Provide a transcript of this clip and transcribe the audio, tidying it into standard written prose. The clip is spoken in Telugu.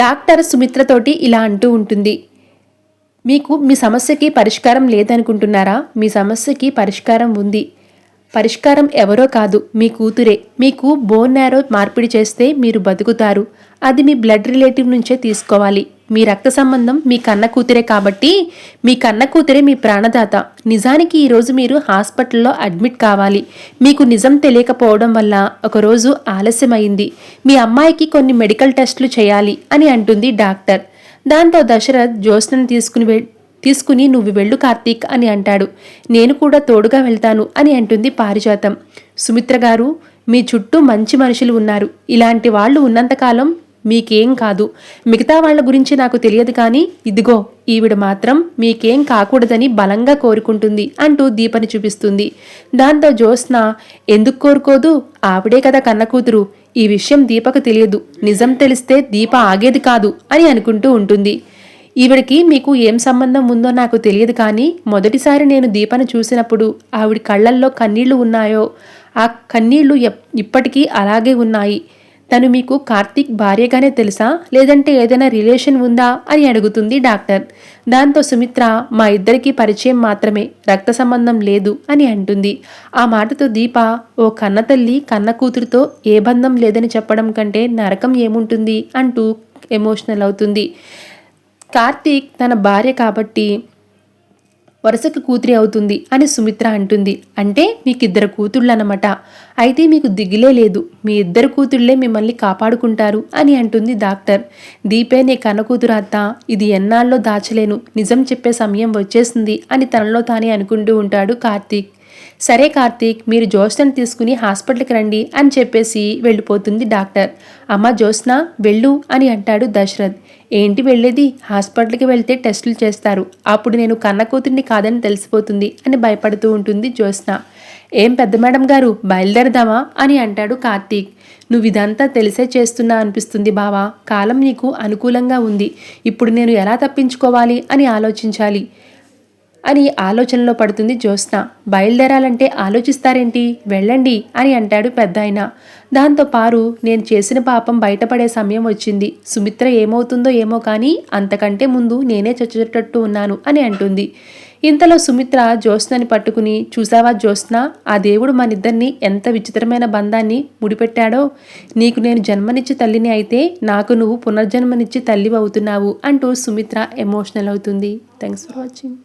డాక్టర్ సుమిత్రతోటి ఇలా అంటూ ఉంటుంది. మీకు మీ సమస్యకి పరిష్కారం లేదనుకుంటున్నారా? మీ సమస్యకి పరిష్కారం ఉంది. పరిష్కారం ఎవరో కాదు, మీ కూతురే. మీకు బోన్ మ్యారో మార్పిడి చేస్తే మీరు బతుకుతారు. అది మీ బ్లడ్ రిలేటివ్ నుంచే తీసుకోవాలి. మీ రక్త సంబంధం మీ కన్న కూతురే కాబట్టి మీ కన్న కూతురే మీ ప్రాణదాత. నిజానికి ఈరోజు మీరు హాస్పిటల్లో అడ్మిట్ కావాలి. మీకు నిజం తెలియకపోవడం వల్ల ఒకరోజు ఆలస్యమైంది. మీ అమ్మాయికి కొన్ని మెడికల్ టెస్టులు చేయాలి అని అంటుంది డాక్టర్. దాంతో దశరథ్ జ్యోత్స్నను తీసుకుని నువ్వు వెళ్ళు కార్తీక్ అని అంటాడు. నేను కూడా తోడుగా వెళ్తాను అని అంటుంది పారిజాతం. సుమిత్ర గారు, మీ చుట్టూ మంచి మనుషులు ఉన్నారు. ఇలాంటి వాళ్ళు ఉన్నంతకాలం మీకేం కాదు. మిగతా వాళ్ళ గురించి నాకు తెలియదు కానీ ఇదిగో ఈవిడ మాత్రం మీకేం కాకూడదని బలంగా కోరుకుంటుంది అంటూ దీపని చూపిస్తుంది. దాంతో జ్యోత్స్న, ఎందుకు కోరుకోదు? ఆవిడే కదా కన్న కూతురు. ఈ విషయం దీపకు తెలియదు. నిజం తెలిస్తే దీప ఆగేది కాదు అని అనుకుంటూ ఉంటుంది. ఈవిడికి మీకు ఏం సంబంధం ఉందో నాకు తెలియదు కానీ మొదటిసారి నేను దీపను చూసినప్పుడు ఆవిడ కళ్ళల్లో కన్నీళ్లు ఉన్నాయో ఆ కన్నీళ్లు ఇప్పటికీ అలాగే ఉన్నాయి. తను మీకు కార్తీక్ భార్యగానే తెలుసా, లేదంటే ఏదైనా రిలేషన్ ఉందా అని అడుగుతుంది డాక్టర్. దాంతో సుమిత్ర, మా ఇద్దరికీ పరిచయం మాత్రమే, రక్త సంబంధం లేదు అని అంటుంది. ఆ మాటతో దీప, ఓ కన్నతల్లి కన్న కూతురుతో ఏ బంధం లేదని చెప్పడం కంటే నరకం ఏముంటుంది అంటూ ఎమోషనల్ అవుతుంది. కార్తీక్ తన భార్య కాబట్టి వరుసకు కూతురి అవుతుంది అని సుమిత్ర అంటుంది. అంటే మీకిద్దరు కూతుళ్ళనమాట. అయితే మీకు దిగులే లేదు. మీ ఇద్దరు కూతుళ్లే మిమ్మల్ని కాపాడుకుంటారు అని అంటుంది డాక్టర్. దీపే నీ కన్న కూతురు అత్త, ఇది ఎన్నాళ్ళలో దాచలేను, నిజం చెప్పే సమయం వచ్చేసింది అని తనలో తానే అనుకుంటూ ఉంటాడు కార్తీక్. సరే కార్తీక్, మీరు జ్యోత్స్నని తీసుకుని హాస్పిటల్కి రండి అని చెప్పేసి వెళ్ళిపోతుంది డాక్టర్. అమ్మ జ్యోత్స్న వెళ్ళు అని అంటాడు దశరథ్. ఏంటి వెళ్ళేది? హాస్పిటల్కి వెళ్తే టెస్టులు చేస్తారు. అప్పుడు నేను కన్న కూతుర్ని కాదని తెలిసిపోతుంది అని భయపడుతూ ఉంటుంది జ్యోత్స్న. ఏం పెద్ద మేడం గారు, బయలుదేరదామా అని అంటాడు కార్తీక్. నువ్వు ఇదంతా తెలిసే చేస్తున్నా అనిపిస్తుంది బావా. కాలం నీకు అనుకూలంగా ఉంది. ఇప్పుడు నేను ఎలా తప్పించుకోవాలి అని ఆలోచించాలి అని ఆలోచనలో పడుతుంది జ్యోత్స్న. బయలుదేరాలంటే ఆలోచిస్తారేంటి, వెళ్ళండి అని అంటాడు పెద్దాయన. దాంతో పారు, నేను చేసిన పాపం బయటపడే సమయం వచ్చింది. సుమిత్ర ఏమవుతుందో ఏమో కానీ అంతకంటే ముందు నేనే చచ్చేటట్టు ఉన్నాను అని అంటుంది. ఇంతలో సుమిత్ర జ్యోత్స్నని పట్టుకుని, చూసావా జ్యోత్స్న, ఆ దేవుడు మనిద్దరిని ఎంత విచిత్రమైన బంధాన్ని ముడిపెట్టాడో. నీకు నేను జన్మనిచ్చి తల్లిని అయితే నాకు నువ్వు పునర్జన్మనిచ్చి తల్లివి అవుతున్నావు అంటూ సుమిత్ర ఎమోషనల్ అవుతుంది. Thanks for watching.